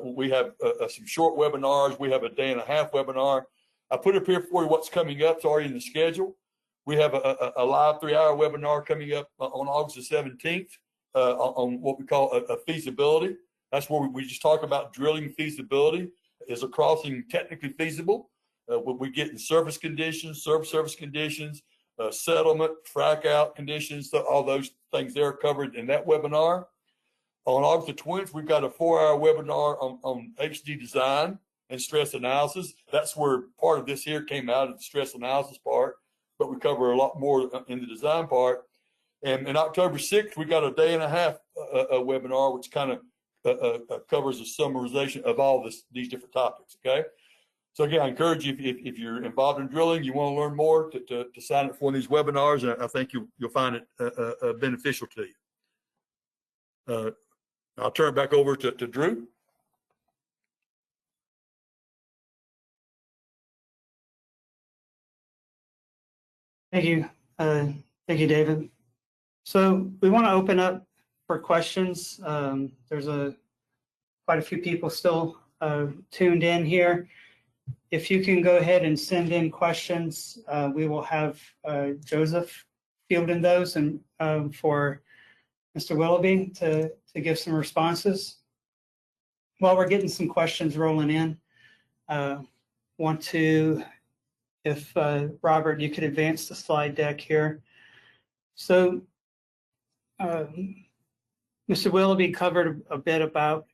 We have some short webinars. We have a 1.5-day webinar. I put up here for you what's coming up. It's already in the schedule. We have a live 3-hour webinar coming up on August the 17th on what we call a feasibility. That's where we just talk about drilling feasibility. Is a crossing technically feasible? We get in surface conditions, subsurface conditions, settlement, frac out conditions. So all those things there are covered in that webinar. On August the 20th, we've got a 4-hour webinar on HD design and stress analysis. That's where part of this here came out of the stress analysis part, but we cover a lot more in the design part. And in October 6th, we got a 1.5-day webinar, which kind of covers a summarization of all these different topics. Okay. So again, I encourage you, if you're involved in drilling, you want to learn more, to sign up for one of these webinars, and I think you'll find it beneficial to you. I'll turn it back over to Drew. Thank you. Thank you, David. So we want to open up for questions. There's quite a few people still tuned in here. If you can go ahead and send in questions, we will have Joseph fielding those, and for Mr. Willoughby to give some responses. While we're getting some questions rolling in, want to, if Robert, you could advance the slide deck here. So Mr. Willoughby covered a bit about,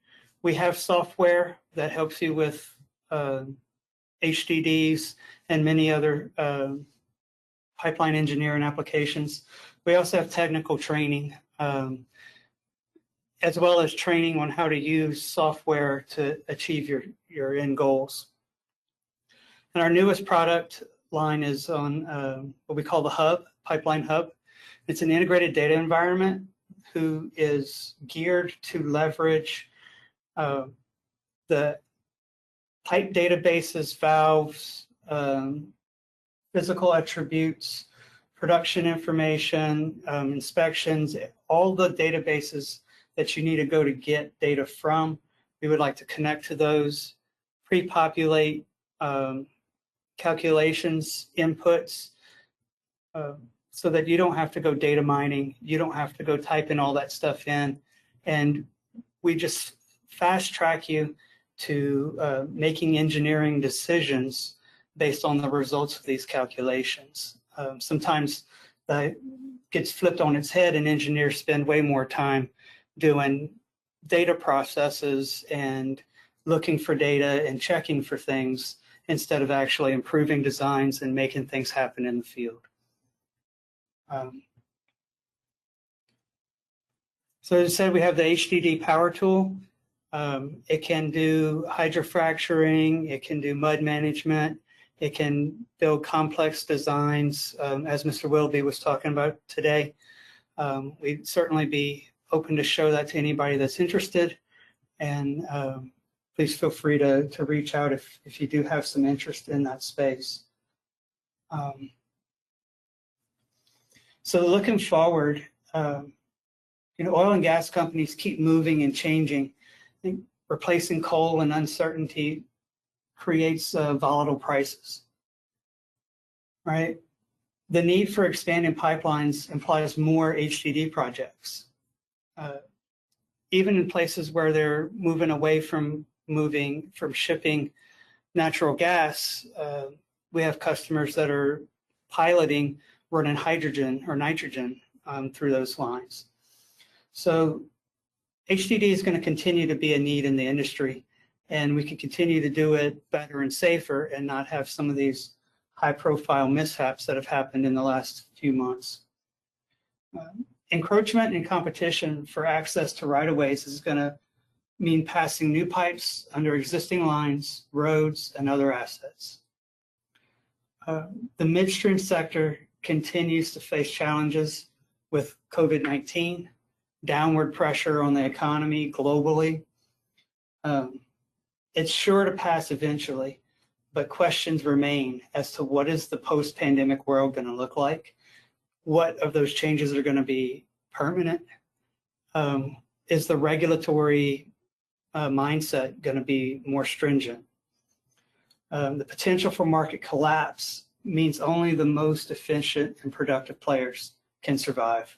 we have software that helps you with HDDs and many other pipeline engineering applications. We also have technical training, as well as training on how to use software to achieve your end goals. And our newest product line is on what we call the Hub, Pipeline Hub. It's an integrated data environment who is geared to leverage the pipe databases, valves, physical attributes, production information, inspections, all the databases that you need to go to get data from. We would like to connect to those, pre-populate calculations, inputs, so that you don't have to go data mining, you don't have to go type in all that stuff in, and we just fast track you to making engineering decisions based on the results of these calculations. Sometimes that gets flipped on its head, and engineers spend way more time doing data processes and looking for data and checking for things instead of actually improving designs and making things happen in the field. So as I said, we have the HDD power tool. It can do hydrofracturing, it can do mud management, it can build complex designs, as Mr. Willoughby was talking about today. We'd certainly be open to show that to anybody that's interested. And please feel free to reach out if you do have some interest in that space. So looking forward, oil and gas companies keep moving and changing. I think replacing coal and uncertainty creates volatile prices, right? The need for expanding pipelines implies more HDD projects. Even in places where they're moving away from shipping natural gas, we have customers that are piloting running hydrogen or nitrogen through those lines. So HDD is going to continue to be a need in the industry, and we can continue to do it better and safer and not have some of these high-profile mishaps that have happened in the last few months. Encroachment and competition for access to right-of-ways is going to mean passing new pipes under existing lines, roads, and other assets. The midstream sector continues to face challenges with COVID-19, downward pressure on the economy globally. It's sure to pass eventually, but questions remain as to what is the post-pandemic world going to look like? What of those changes are going to be permanent? Is the regulatory mindset going to be more stringent? The potential for market collapse means only the most efficient and productive players can survive.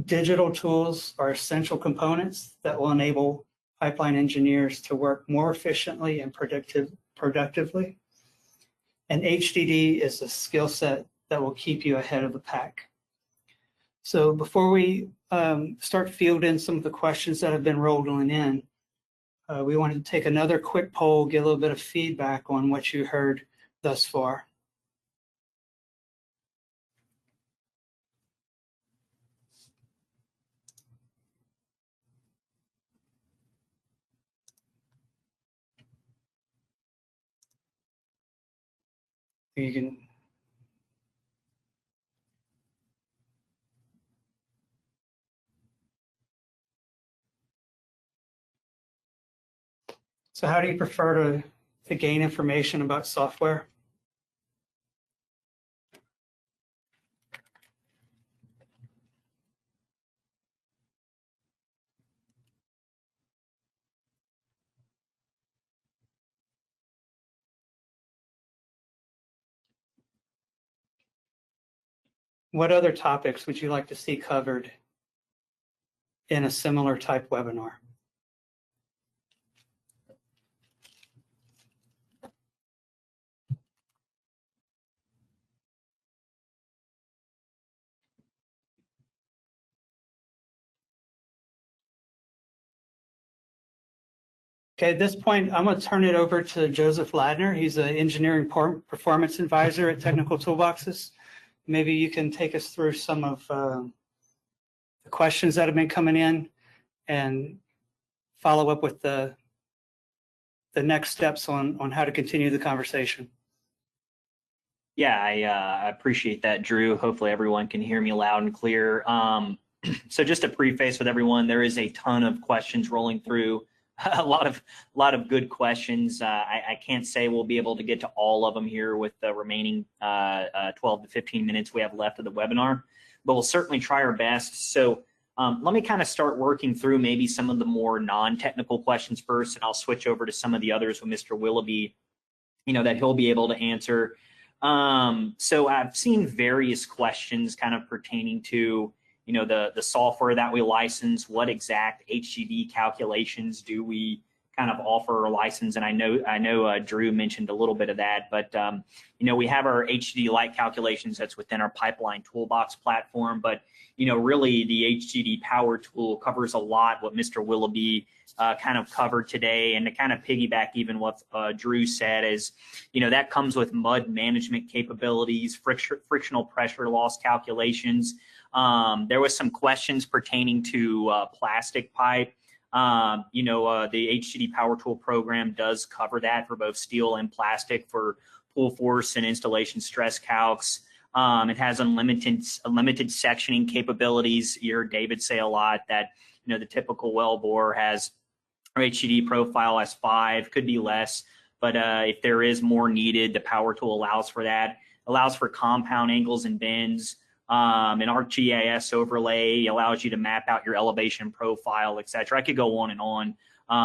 Digital tools are essential components that will enable pipeline engineers to work more efficiently and productively. And HDD is a skill set that will keep you ahead of the pack. So before we start fielding some of the questions that have been rolling in, we wanted to take another quick poll, get a little bit of feedback on what you heard thus far. You can. So how do you prefer to gain information about software? What other topics would you like to see covered in a similar type webinar? Okay, at this point, I'm going to turn it over to Joseph Ladner. He's an engineering performance advisor at Technical Toolboxes. Maybe you can take us through some of the questions that have been coming in and follow up with the next steps on how to continue the conversation. Yeah, I appreciate that, Drew. Hopefully everyone can hear me loud and clear. So just to preface with everyone, there is a ton of questions rolling through. A lot of good questions. I can't say we'll be able to get to all of them here with the remaining 12 to 15 minutes we have left of the webinar, but we'll certainly try our best. So let me kind of start working through maybe some of the more non-technical questions first, and I'll switch over to some of the others with Mr. Willoughby, that he'll be able to answer. So I've seen various questions kind of pertaining to the software that we license, what exact HDD calculations do we kind of offer or license? And I know Drew mentioned a little bit of that, but we have our HDD Lite calculations that's within our Pipeline Toolbox platform, but really the HDD Power Tool covers a lot what Mr. Willoughby kind of covered today. And to kind of piggyback even what Drew said is, that comes with mud management capabilities, frictional pressure loss calculations. There was some questions pertaining to plastic pipe. The HDD Power Tool program does cover that for both steel and plastic for pull force and installation stress calcs. It has unlimited sectioning capabilities. You heard David say a lot that the typical well bore has Our HDD profile has 5, could be less, but if there is more needed, the power tool allows for that. Allows for compound angles and bends. An ArcGIS overlay allows you to map out your elevation profile, etc. I could go on and on,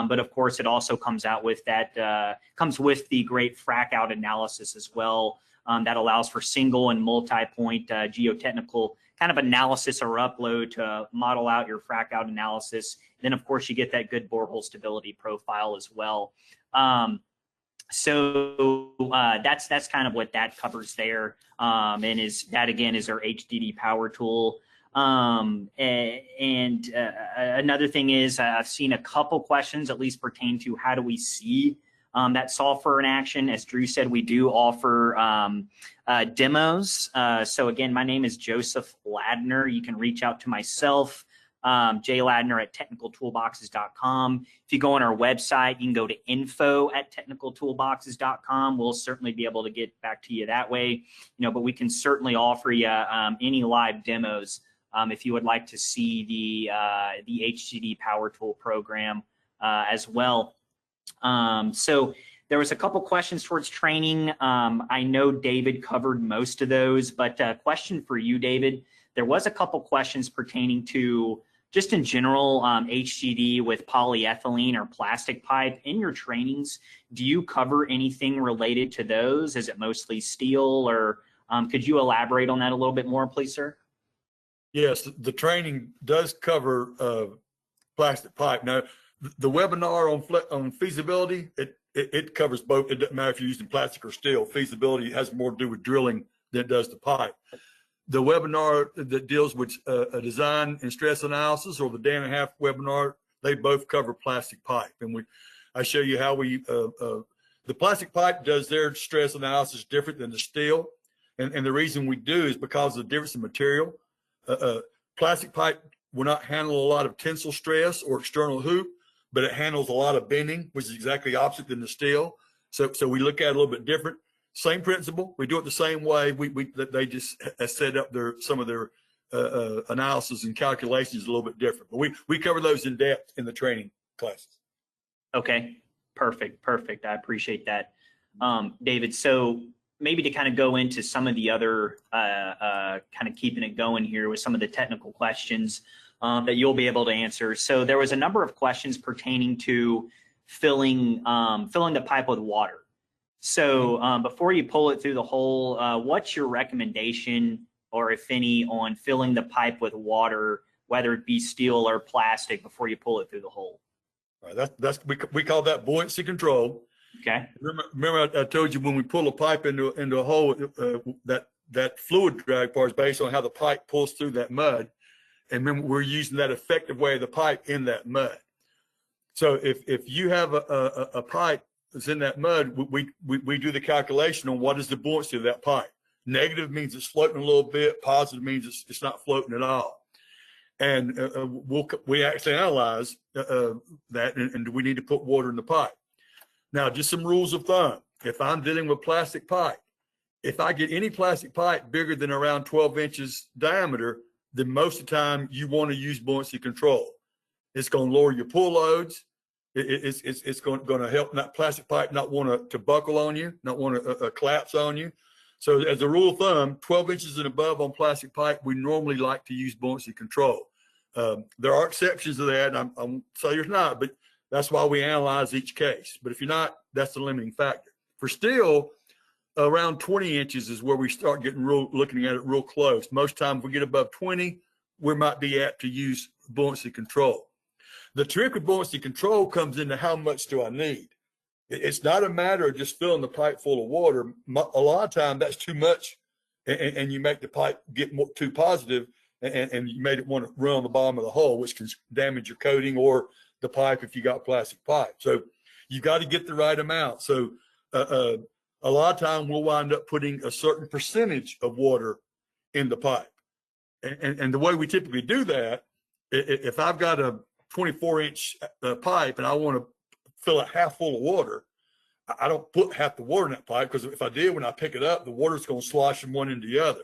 but of course it also comes out with that comes with the great frac out analysis as well. That allows for single and multi-point geotechnical kind of analysis or upload to model out your frac out analysis. Then of course you get that good borehole stability profile as well. So that's kind of what that covers there, and is that again is our HDD power tool. Another thing is I've seen a couple questions at least pertain to how do we see that software in action. As Drew said, we do offer demos. So again, my name is Joseph Ladner. You can reach out to myself, jladner@technicaltoolboxes.com. If you go on our website, you can go to info@technicaltoolboxes.com. We'll certainly be able to get back to you that way, but we can certainly offer you any live demos if you would like to see the HDD power tool program as well. So there was a couple questions towards training. I know David covered most of those, but question for you, David. There was a couple questions pertaining to just in general HDD with polyethylene or plastic pipe. In your trainings, do you cover anything related to those? Is it mostly steel, or could you elaborate on that a little bit more, please, sir? Yes, the training does cover plastic pipe. Now, the webinar on feasibility, it covers both. It doesn't matter if you're using plastic or steel. Feasibility has more to do with drilling than it does the pipe. The webinar that deals with a design and stress analysis, or the day and a half webinar, they both cover plastic pipe. And I show you how the plastic pipe does their stress analysis different than the steel. And the reason we do is because of the difference in material. Plastic pipe will not handle a lot of tensile stress or external hoop, but it handles a lot of bending, which is exactly opposite than the steel. So we look at it a little bit different. Same principle. We do it the same way. They just set up some of their analysis and calculations a little bit different. But we cover those in depth in the training classes. Okay, perfect. I appreciate that, David. So maybe to kind of go into some of the other kind of keeping it going here with some of the technical questions that you'll be able to answer. So there was a number of questions pertaining to filling the pipe with water. So before you pull it through the hole, what's your recommendation, or if any, on filling the pipe with water, whether it be steel or plastic, before you pull it through the hole? All right, we call that buoyancy control. Okay. Remember I told you when we pull a pipe into a hole, that fluid drag part is based on how the pipe pulls through that mud. And remember, we're using that effective way of the pipe in that mud. So if you have a pipe that's in that mud, we do the calculation on what is the buoyancy of that pipe. Negative means it's floating a little bit. Positive means it's not floating at all. And we actually analyze that, and do we need to put water in the pipe? Now, just some rules of thumb. If I'm dealing with plastic pipe, if I get any plastic pipe bigger than around 12 inches diameter, then most of the time you want to use buoyancy control. It's going to lower your pull loads. It's going to help that plastic pipe not want to buckle on you, not want to collapse on you. So as a rule of thumb, 12 inches and above on plastic pipe, we normally like to use buoyancy control. There are exceptions to that. I won't say there's not, but that's why we analyze each case. But if you're not, that's the limiting factor. For steel, around 20 inches is where we start looking at it real close. Most times if we get above 20, we might be apt to use buoyancy control. The trick with buoyancy control comes into how much do I need. It's not a matter of just filling the pipe full of water. A lot of times that's too much, and you make the pipe get too positive, and you made it want to run on the bottom of the hole, which can damage your coating or the pipe if you got plastic pipe. So you got to get the right amount. So a lot of time we'll wind up putting a certain percentage of water in the pipe. And the way we typically do that, if I've got a 24-inch pipe and I want to fill it half full of water, I don't put half the water in that pipe, because if I did, when I pick it up, the water's going to slosh from one end to the other.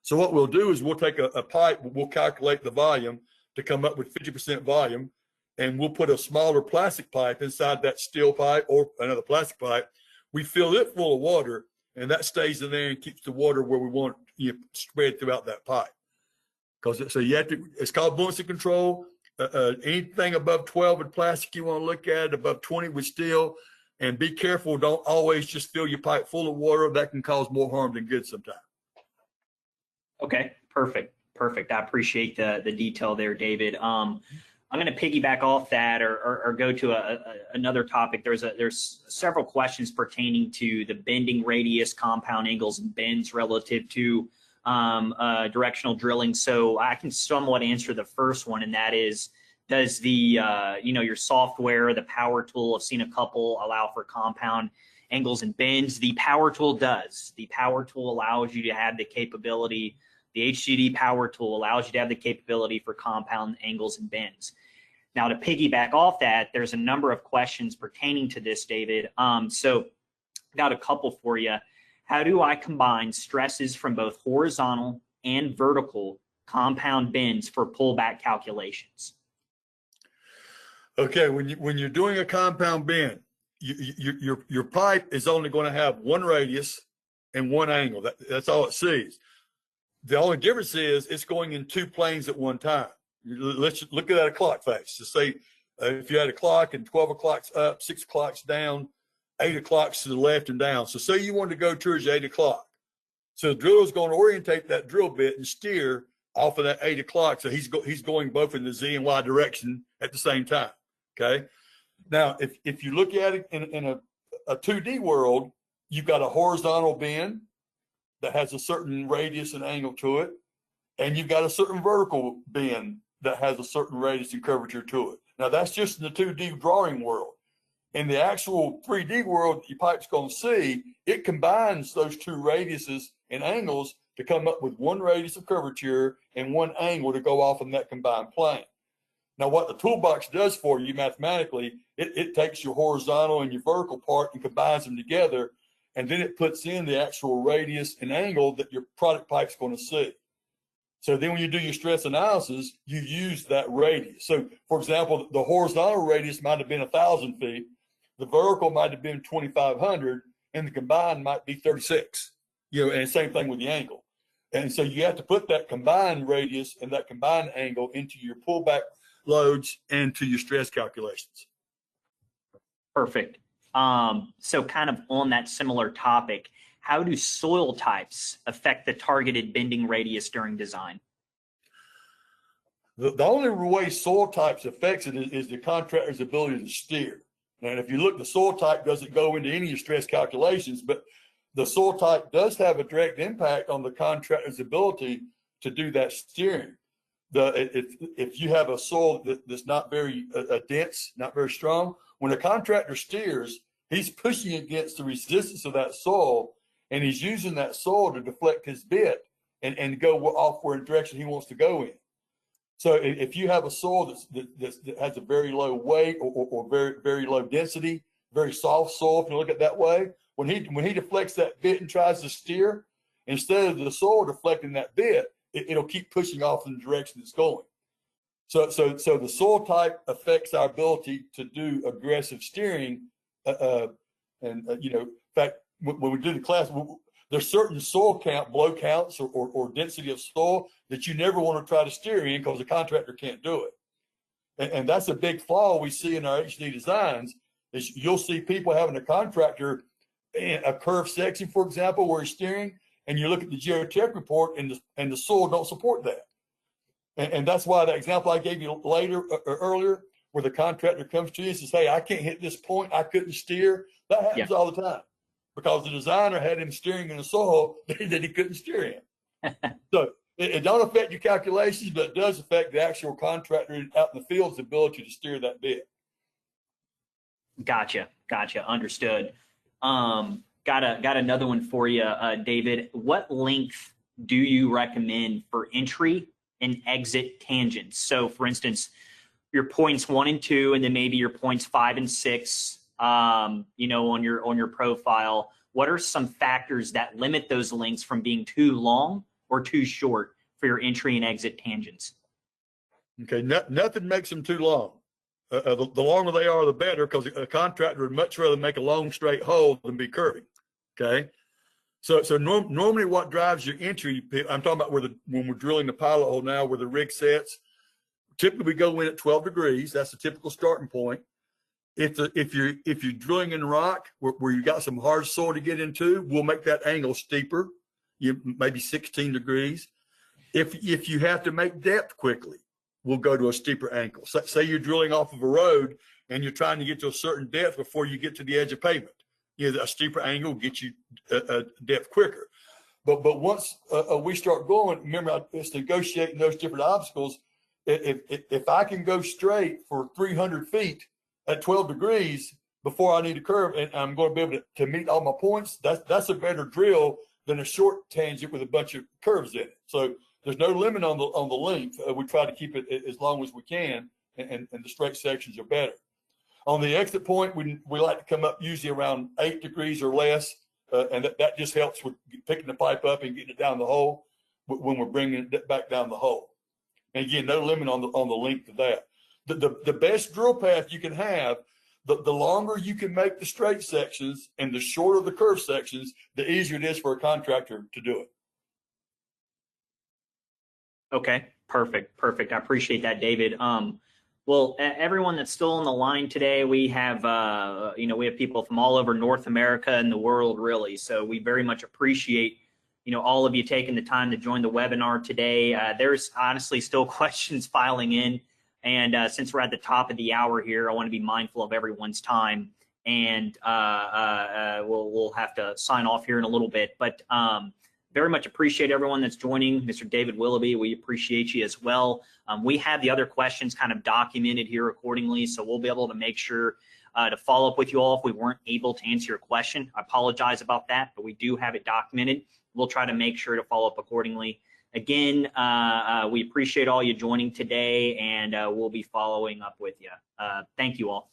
So what we'll do is we'll take a pipe, we'll calculate the volume to come up with 50% volume, and we'll put a smaller plastic pipe inside that steel pipe or another plastic pipe. We fill it full of water, and that stays in there and keeps the water where we want it spread throughout that pipe. Because so you have to, it's called buoyancy control. Anything above 12 with plastic you want to look at, above 20 with steel, and be careful. Don't always just fill your pipe full of water. That can cause more harm than good sometimes. Okay, perfect. I appreciate the detail there, David. I'm going to piggyback off that or go to another topic. There's several questions pertaining to the bending radius, compound angles, and bends relative to directional drilling. So I can somewhat answer the first one, and that is, does the your software, the power tool, I've seen a couple allow for compound angles and bends. The power tool does. The power tool allows you to have the capability. The HDD power tool allows you to have the capability for compound angles and bends. Now, to piggyback off that, there's a number of questions pertaining to this, David. So got a couple for you. How do I combine stresses from both horizontal and vertical compound bends for pullback calculations? Okay, when you're doing a compound bend, your pipe is only going to have one radius and one angle. That's all it sees. The only difference is it's going in two planes at one time. Let's look at a clock face. So say if you had a clock and 12 o'clock's up, 6 o'clock's down, 8 o'clock's to the left and down. So say you wanted to go towards 8 o'clock. So the driller is going to orientate that drill bit and steer off of that 8 o'clock. So he's going both in the Z and Y direction at the same time. Okay. Now, if you look at it in a 2D world, you've got a horizontal bend that has a certain radius and angle to it, and you've got a certain vertical bend that has a certain radius and curvature to it. Now, that's just in the 2D drawing world. In the actual 3D world your pipe's going to see, it combines those two radiuses and angles to come up with one radius of curvature and one angle to go off in that combined plane. Now, what the toolbox does for you mathematically, it takes your horizontal and your vertical part and combines them together, and then it puts in the actual radius and angle that your product pipe's going to see. So then when you do your stress analysis, you use that radius. So, for example, the horizontal radius might have been 1,000 feet, the vertical might have been 2,500, and the combined might be 36. And same thing with the angle. And so you have to put that combined radius and that combined angle into your pullback loads and to your stress calculations. Perfect. So kind of on that similar topic, how do soil types affect the targeted bending radius during design? The only way soil types affects it is the contractor's ability to steer. And if you look, the soil type doesn't go into any of your stress calculations, but the soil type does have a direct impact on the contractor's ability to do that steering. If you have a soil that's not very dense, not very strong, when a contractor steers, he's pushing against the resistance of that soil, and he's using that soil to deflect his bit and go off where direction he wants to go in. So if you have a soil that has a very low weight or very, very low density, very soft soil, if you look at it that way, when he deflects that bit and tries to steer, instead of the soil deflecting that bit, it'll keep pushing off in the direction it's going. So the soil type affects our ability to do aggressive steering. In fact, when we do the class, there's certain soil count, blow counts, or density of soil that you never want to try to steer in because the contractor can't do it. And that's a big flaw we see in our HD designs. Is you'll see people having a contractor in a curved section, for example, where he's steering, and you look at the geotech report, and the soil don't support that. And that's why the example I gave you earlier, where the contractor comes to you and says, "Hey, I can't hit this point. I couldn't steer." That happens all the time because the designer had him steering in a soil that he couldn't steer in. So it don't affect your calculations, but it does affect the actual contractor out in the field's ability to steer that bit. Gotcha. Understood. Got another one for you, David. What length do you recommend for entry and exit tangents? So, for instance, your points 1 and 2, and then maybe your points 5 and 6. On your profile. What are some factors that limit those lengths from being too long or too short for your entry and exit tangents? Okay, nothing makes them too long. The longer they are, the better, because a contractor would much rather make a long straight hole than be curving. Okay. So normally what drives your entry, I'm talking about when we're drilling the pilot hole now, where the rig sets, typically we go in at 12 degrees. That's the typical starting point. If you're drilling in rock where you got some hard soil to get into, we'll make that angle steeper, maybe 16 degrees. If you have to make depth quickly, we'll go to a steeper angle. Say you're drilling off of a road and you're trying to get to a certain depth before you get to the edge of pavement. A steeper angle will get you a depth quicker. But once we start going, remember, it's negotiating those different obstacles. If I can go straight for 300 feet at 12 degrees before I need a curve, and I'm going to be able to meet all my points, that's a better drill than a short tangent with a bunch of curves in it. So there's no limit on the length. We try to keep it as long as we can, and the straight sections are better. On the exit point, we like to come up usually around 8 degrees or less, and that just helps with picking the pipe up and getting it down the hole when we're bringing it back down the hole. And again, no limit on the length of that. The best drill path you can have, the longer you can make the straight sections and the shorter the curve sections, the easier it is for a contractor to do it. Okay, perfect. I appreciate that, David. Well, everyone that's still on the line today, we have we have people from all over North America and the world, really. So we very much appreciate all of you taking the time to join the webinar today. There's honestly still questions filing in, and since we're at the top of the hour here, I want to be mindful of everyone's time, and we'll have to sign off here in a little bit. But very much appreciate everyone that's joining. Mr. David Willoughby, we appreciate you as well. We have the other questions kind of documented here accordingly, so we'll be able to make sure to follow up with you all if we weren't able to answer your question. I apologize about that, but we do have it documented. We'll try to make sure to follow up accordingly. Again, we appreciate all you joining today, and we'll be following up with you. Thank you all.